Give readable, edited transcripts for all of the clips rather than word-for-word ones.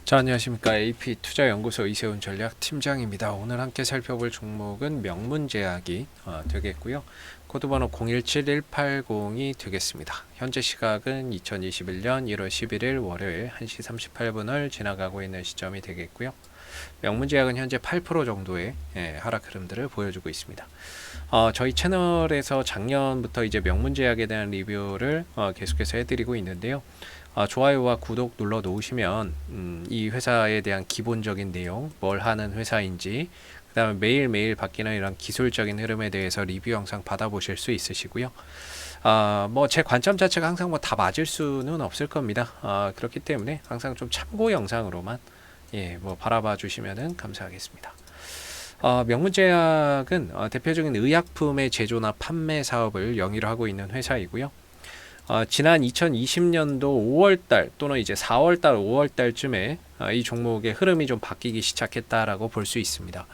자, 안녕하십니까. AP투자연구소 이세훈 전략팀장입니다. 오늘 함께 살펴볼 종목은 명문제약이 되겠고요. 코드번호 017180이 되겠습니다. 현재 시각은 2021년 1월 11일 월요일 1시 38분을 지나가고 있는 시점이 되겠고요. 명문제약은 현재 8% 정도의 하락 흐름들을 보여주고 있습니다. 저희 채널에서 작년부터 이제 명문제약에 대한 리뷰를 계속해서 해드리고 있는데요. 좋아요와 구독 눌러 놓으시면 이 회사에 대한 기본적인 내용, 뭘 하는 회사인지, 그 다음에 매일매일 바뀌는 이런 기술적인 흐름에 대해서 리뷰 영상 받아보실 수 있으시고요. 뭐 제 관점 자체가 항상 뭐 다 맞을 수는 없을 겁니다. 그렇기 때문에 항상 좀 참고 영상으로만 뭐 바라봐 주시면 감사하겠습니다. 명문제약은 대표적인 의약품의 제조나 판매 사업을 영위로 하고 있는 회사이고요. 지난 2020년도 5월달 또는 이제 4월달, 5월달쯤에 이 종목의 흐름이 좀 바뀌기 시작했다라고 볼 수 있습니다.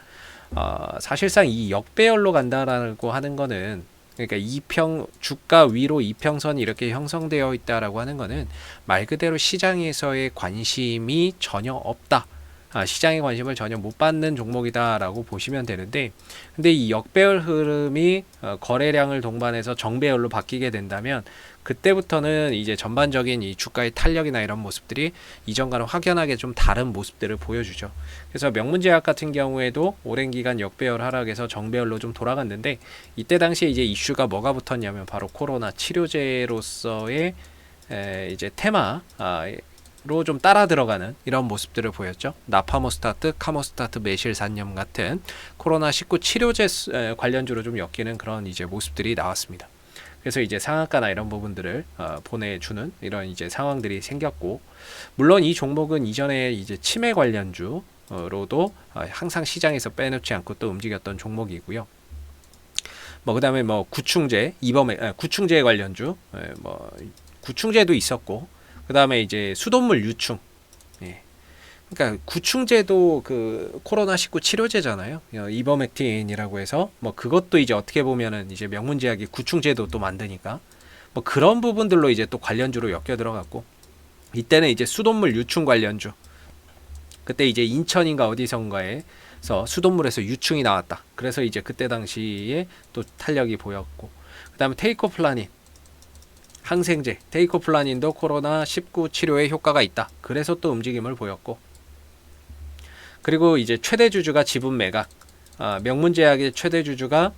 사실상 이 역배열로 간다라고 하는 거는, 그러니까 주가 위로 이평선이 이렇게 형성되어 있다라고 하는 거는 말 그대로 시장에서의 관심이 전혀 없다. 시장의 관심을 전혀 못 받는 종목이다라고 보시면 되는데, 근데 이 역배열 흐름이 거래량을 동반해서 정배열로 바뀌게 된다면 그때부터는 이제 전반적인 이 주가의 탄력이나 이런 모습들이 이전과는 확연하게 좀 다른 모습들을 보여주죠. 그래서 명문제약 같은 경우에도 오랜 기간 역배열 하락에서 정배열로 좀 돌아갔는데, 이때 당시에 이제 이슈가 뭐가 붙었냐면 바로 코로나 치료제로서의 이제 테마 로 좀 따라 들어가는 이런 모습들을 보였죠. 나파모스타트, 카모스타트, 메실산염 같은 코로나19 치료제 관련주로 좀 엮이는 그런 이제 모습들이 나왔습니다. 그래서 이제 상한가나 이런 부분들을 보내주는 이런 이제 상황들이 생겼고, 물론 이 종목은 이전에 이제 치매 관련주로도 항상 시장에서 빼놓지 않고 또 움직였던 종목이고요. 뭐 그다음에 뭐 구충제, 구충제 관련주, 뭐 구충제도 있었고, 그 다음에 이제 수돗물 유충. 그러니까 구충제도 그 코로나19 치료제잖아요. 이버맥틴이라고 해서 뭐 그것도 이제 어떻게 보면은 이제 명문제약이 구충제도 또 만드니까 뭐 그런 부분들로 이제 또 관련주로 엮여 들어갔고, 이때는 이제 수돗물 유충 관련주. 그때 이제 인천인가 어디선가에서 수돗물에서 유충이 나왔다. 그래서 이제 그때 당시에 또 탄력이 보였고, 그 다음에 테이코플라닌. 항생제, 테이코플라닌도 코로나19 치료에 효과가 있다. 그래서 또 움직임을 보였고, 그리고 이제 최대 주주가 지분 매각, 명문제약의 최대 주주가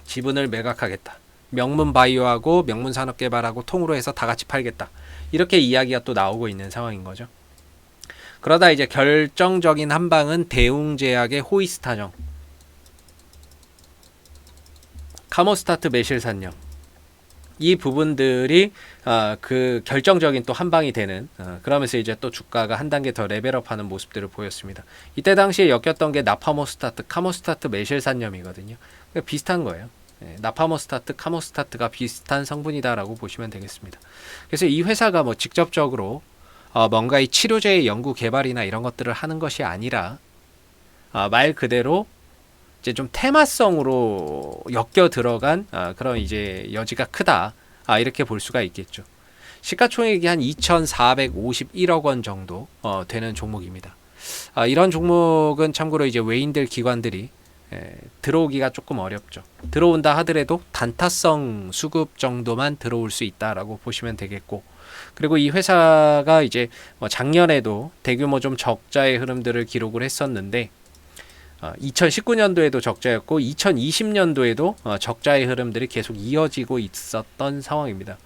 지분을 매각하겠다. 명문바이오하고 명문산업개발하고 통으로 해서 다 같이 팔겠다. 이렇게 이야기가 또 나오고 있는 상황인 거죠. 그러다 이제 결정적인 한 방은 대웅제약의 호이스타정, 카모스타트 메실산염, 이 부분들이 그 결정적인 또 한 방이 되는, 그러면서 이제 또 주가가 한 단계 더 레벨업하는 모습들을 보였습니다. 이때 당시에 엮였던 게 나파모스타트, 카모스타트, 메실산염이거든요. 그러니까 비슷한 거예요. 나파모스타트, 카모스타트가 비슷한 성분이다라고 보시면 되겠습니다. 그래서 이 회사가 뭐 직접적으로 뭔가 이 치료제의 연구 개발이나 이런 것들을 하는 것이 아니라 말 그대로 이제 좀 테마성으로 엮여 들어간 그런 이제 여지가 크다. 이렇게 볼 수가 있겠죠. 시가총액이 한 2,451억 원 정도 되는 종목입니다. 이런 종목은 참고로 이제 외인들 기관들이 들어오기가 조금 어렵죠. 들어온다 하더라도 단타성 수급 정도만 들어올 수 있다라고 보시면 되겠고, 그리고 이 회사가 이제 뭐 작년에도 대규모 좀 적자의 흐름들을 기록을 했었는데, 2019년도에도 적자였고 2020년도에도 적자의 흐름들이 계속 이어지고 있었던 상황입니다.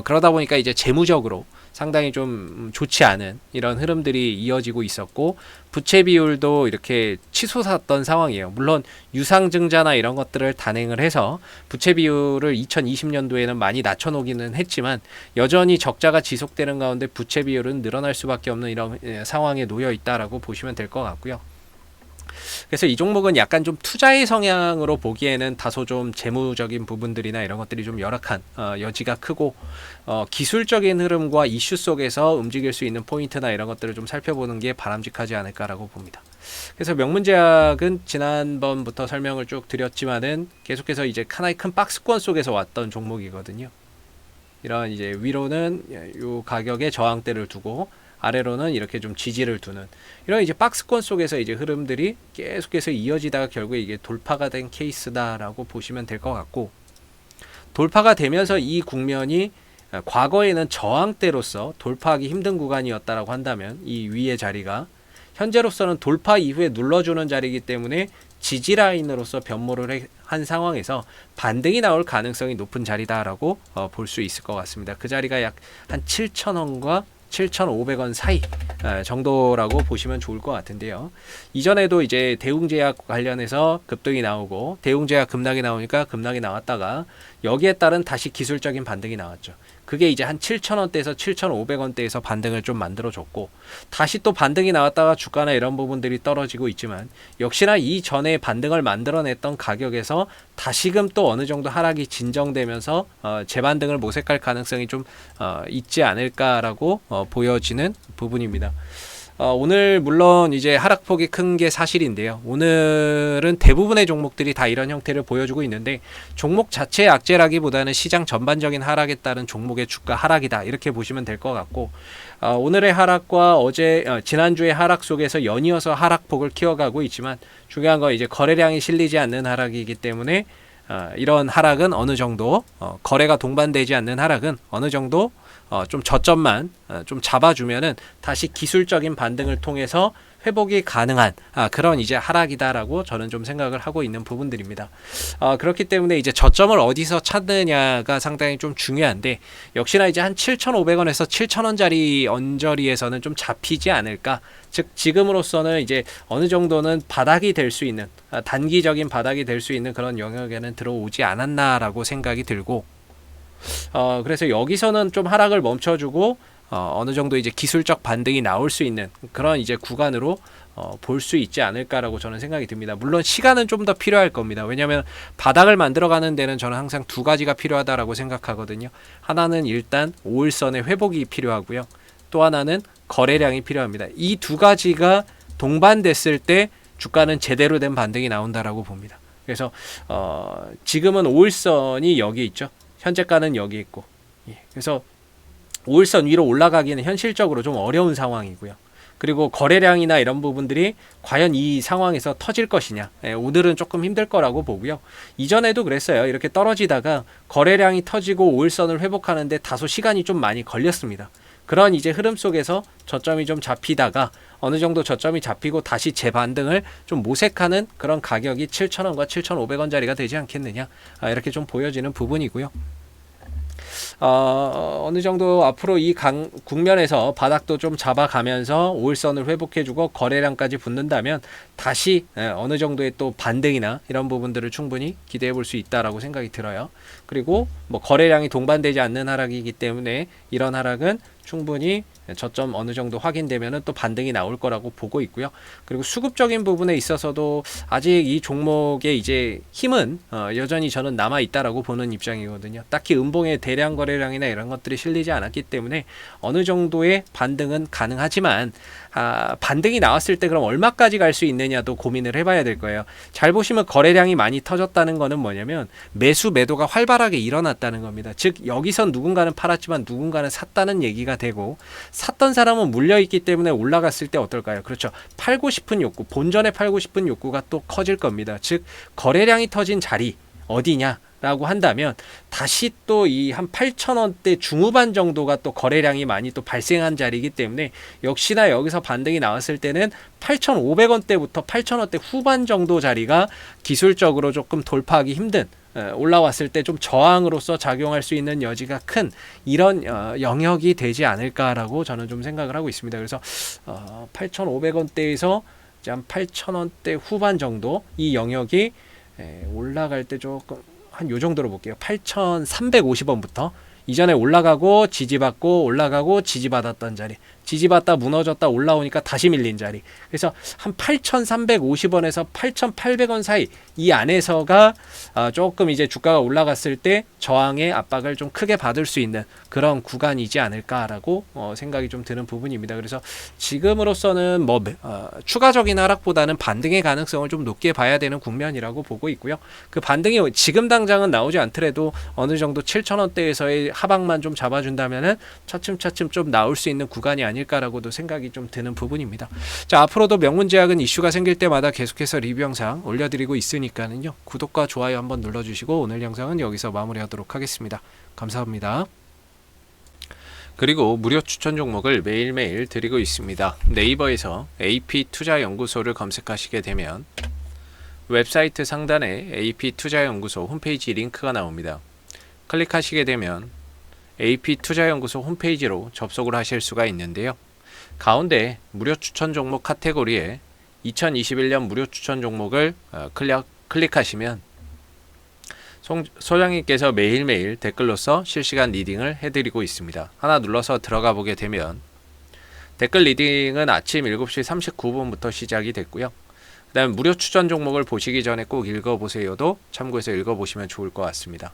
그러다 보니까 이제 재무적으로 상당히 좀 좋지 않은 이런 흐름들이 이어지고 있었고, 부채 비율도 이렇게 치솟았던 상황이에요. 물론 유상증자나 이런 것들을 단행을 해서 부채 비율을 2020년도에는 많이 낮춰놓기는 했지만, 여전히 적자가 지속되는 가운데 부채 비율은 늘어날 수밖에 없는 이런 상황에 놓여 있다라고 보시면 될 것 같고요. 그래서 이 종목은 약간 좀 투자의 성향으로 보기에는 다소 좀 재무적인 부분들이나 이런 것들이 좀 열악한 여지가 크고, 기술적인 흐름과 이슈 속에서 움직일 수 있는 포인트나 이런 것들을 좀 살펴보는 게 바람직하지 않을까라고 봅니다. 그래서 명문제약은 지난번부터 설명을 쭉 드렸지만은 계속해서 이제 하나의 큰 박스권 속에서 왔던 종목이거든요. 이런 이제 위로는 이 가격의 저항대를 두고 아래로는 이렇게 좀 지지를 두는 이런 이제 박스권 속에서 이제 흐름들이 계속해서 이어지다가 결국에 이게 돌파가 된 케이스다라고 보시면 될 것 같고, 돌파가 되면서 이 국면이 과거에는 저항대로서 돌파하기 힘든 구간이었다라고 한다면 이 위의 자리가 현재로서는 돌파 이후에 눌러주는 자리이기 때문에 지지 라인으로서 변모를 한 상황에서 반등이 나올 가능성이 높은 자리다라고 볼 수 있을 것 같습니다. 그 자리가 약 한 7,000원과 7,500원 사이 정도라고 보시면 좋을 것 같은데요. 이전에도 이제 대웅제약 관련해서 급등이 나오고 대웅제약 급락이 나오니까 급락이 나왔다가 여기에 따른 다시 기술적인 반등이 나왔죠. 그게 이제 한 7,000원대에서 7,500원대에서 반등을 좀 만들어줬고, 다시 또 반등이 나왔다가 주가나 이런 부분들이 떨어지고 있지만, 역시나 이 전에 반등을 만들어냈던 가격에서 다시금 또 어느 정도 하락이 진정되면서 재반등을 모색할 가능성이 좀 있지 않을까라고 보여지는 부분입니다. 오늘 물론 이제 하락폭이 큰 게 사실인데요. 오늘은 대부분의 종목들이 다 이런 형태를 보여주고 있는데, 종목 자체의 악재라기보다는 시장 전반적인 하락에 따른 종목의 주가 하락이다, 이렇게 보시면 될 것 같고, 오늘의 하락과 지난주의 하락 속에서 연이어서 하락폭을 키워가고 있지만, 중요한 건 이제 거래량이 실리지 않는 하락이기 때문에 이런 하락은 어느 정도 거래가 동반되지 않는 하락은 어느 정도 좀 저점만 좀 잡아주면은 다시 기술적인 반등을 통해서 회복이 가능한 그런 이제 하락이다라고 저는 좀 생각을 하고 있는 부분들입니다. 그렇기 때문에 이제 저점을 어디서 찾느냐가 상당히 좀 중요한데, 역시나 이제 한 7,500원에서 7,000원짜리 언저리에서는 좀 잡히지 않을까. 즉 지금으로서는 이제 어느 정도는 바닥이 될 수 있는 단기적인 바닥이 될 수 있는 그런 영역에는 들어오지 않았나라고 생각이 들고, 그래서 여기서는 좀 하락을 멈춰주고 어느 정도 이제 기술적 반등이 나올 수 있는 그런 이제 구간으로 볼 수 있지 않을까라고 저는 생각이 듭니다. 물론 시간은 좀 더 필요할 겁니다. 왜냐하면 바닥을 만들어가는 데는 저는 항상 두 가지가 필요하다라고 생각하거든요. 하나는 일단 5일선의 회복이 필요하고요. 또 하나는 거래량이 필요합니다. 이 두 가지가 동반됐을 때 주가는 제대로 된 반등이 나온다라고 봅니다. 그래서 지금은 5일선이 여기 있죠. 현재가는 여기 있고, 그래서 5일선 위로 올라가기는 현실적으로 좀 어려운 상황이고요. 그리고 거래량이나 이런 부분들이 과연 이 상황에서 터질 것이냐, 오늘은 조금 힘들 거라고 보고요. 이전에도 그랬어요. 이렇게 떨어지다가 거래량이 터지고 5일선을 회복하는데 다소 시간이 좀 많이 걸렸습니다. 그런 이제 흐름 속에서 저점이 좀 잡히다가 어느 정도 저점이 잡히고 다시 재반등을 좀 모색하는 그런 가격이 7,000원과 7,500원짜리가 되지 않겠느냐, 이렇게 좀 보여지는 부분이고요. 어느 정도 앞으로 이 국면에서 바닥도 좀 잡아가면서 5일선을 회복해주고 거래량까지 붙는다면 다시 어느 정도의 또 반등이나 이런 부분들을 충분히 기대해 볼 수 있다라고 생각이 들어요. 그리고 뭐 거래량이 동반되지 않는 하락이기 때문에 이런 하락은 충분히 저점 어느 정도 확인되면은 또 반등이 나올 거라고 보고 있고요. 그리고 수급적인 부분에 있어서도 아직 이 종목의 이제 힘은 여전히 저는 남아 있다라고 보는 입장이거든요. 딱히 음봉의 대량 거래량이나 이런 것들이 실리지 않았기 때문에 어느 정도의 반등은 가능하지만, 반등이 나왔을 때 그럼 얼마까지 갈 수 있느냐도 고민을 해봐야 될 거예요. 잘 보시면 거래량이 많이 터졌다는 거는 뭐냐면 매수 매도가 활발하게 일어났다는 겁니다. 즉 여기선 누군가는 팔았지만 누군가는 샀다는 얘기가 되고, 샀던 사람은 물려있기 때문에 올라갔을 때 어떨까요? 그렇죠. 팔고 싶은 욕구, 본전에 팔고 싶은 욕구가 또 커질 겁니다. 즉 거래량이 터진 자리 어디냐 라고 한다면 다시 또 이 한 8,000원대 중후반 정도가 또 거래량이 많이 또 발생한 자리이기 때문에, 역시나 여기서 반등이 나왔을 때는 8,500원대부터 8,000원대 후반 정도 자리가 기술적으로 조금 돌파하기 힘든, 올라왔을 때 좀 저항으로서 작용할 수 있는 여지가 큰 이런 영역이 되지 않을까라고 저는 좀 생각을 하고 있습니다. 그래서 8,500원대에서 한 8,000원대 후반 정도 이 영역이 올라갈 때 조금 한 요 정도로 볼게요. 8,350원부터 이전에 올라가고 지지받고 올라가고 지지받았던 자리, 지지받다 무너졌다 올라오니까 다시 밀린 자리, 그래서 한 8,350원에서 8,800원 사이 이 안에서가 조금 이제 주가가 올라갔을 때 저항의 압박을 좀 크게 받을 수 있는 그런 구간이지 않을까라고 생각이 좀 드는 부분입니다. 그래서 지금으로서는 뭐 추가적인 하락보다는 반등의 가능성을 좀 높게 봐야 되는 국면이라고 보고 있고요. 그 반등이 지금 당장은 나오지 않더라도 어느 정도 7,000원대에서의 하방만 좀 잡아준다면은 차츰차츰 좀 나올 수 있는 구간이 아닐까라고도 생각이 좀 드는 부분입니다. 자, 앞으로도 명문제약은 이슈가 생길 때마다 계속해서 리뷰 영상 올려드리고 있으니까는요. 구독과 좋아요 한번 눌러주시고 오늘 영상은 여기서 마무리하도록 하겠습니다. 감사합니다. 그리고 무료 추천 종목을 매일매일 드리고 있습니다. 네이버에서 AP투자연구소를 검색하시게 되면 웹사이트 상단에 AP투자연구소 홈페이지 링크가 나옵니다. 클릭하시게 되면 AP투자연구소 홈페이지로 접속을 하실 수가 있는데요. 가운데 무료 추천 종목 카테고리에 2021년 무료 추천 종목을 클릭하시면 소장님께서 매일매일 댓글로서 실시간 리딩을 해드리고 있습니다. 하나 눌러서 들어가 보게 되면 댓글 리딩은 아침 7시 39분부터 시작이 됐고요. 그 다음 무료 추천 종목을 보시기 전에 꼭 읽어보세요도 참고해서 읽어보시면 좋을 것 같습니다.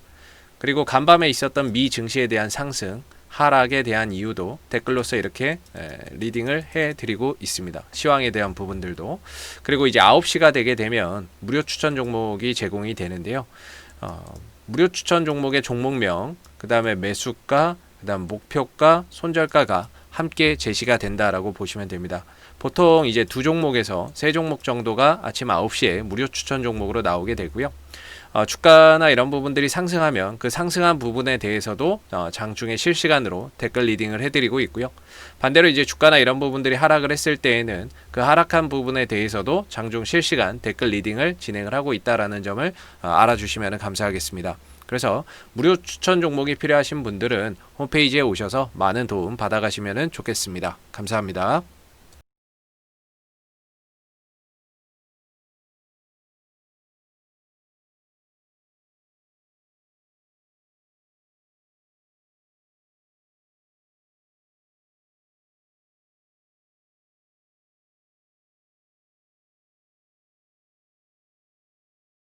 그리고 간밤에 있었던 미 증시에 대한 상승, 하락에 대한 이유도 댓글로서 이렇게 리딩을 해드리고 있습니다. 시황에 대한 부분들도. 그리고 이제 9시가 되게 되면 무료 추천 종목이 제공이 되는데요. 무료 추천 종목의 종목명, 그 다음에 매수가, 그 다음 목표가, 손절가가 함께 제시가 된다라고 보시면 됩니다. 보통 이제 두 종목에서 세 종목 정도가 아침 9시에 무료 추천 종목으로 나오게 되고요. 주가나 이런 부분들이 상승하면 그 상승한 부분에 대해서도 장중에 실시간으로 댓글 리딩을 해드리고 있고요. 반대로 이제 주가나 이런 부분들이 하락을 했을 때에는 그 하락한 부분에 대해서도 장중 실시간 댓글 리딩을 진행을 하고 있다라는 점을 알아주시면 감사하겠습니다. 그래서 무료 추천 종목이 필요하신 분들은 홈페이지에 오셔서 많은 도움 받아가시면 좋겠습니다. 감사합니다.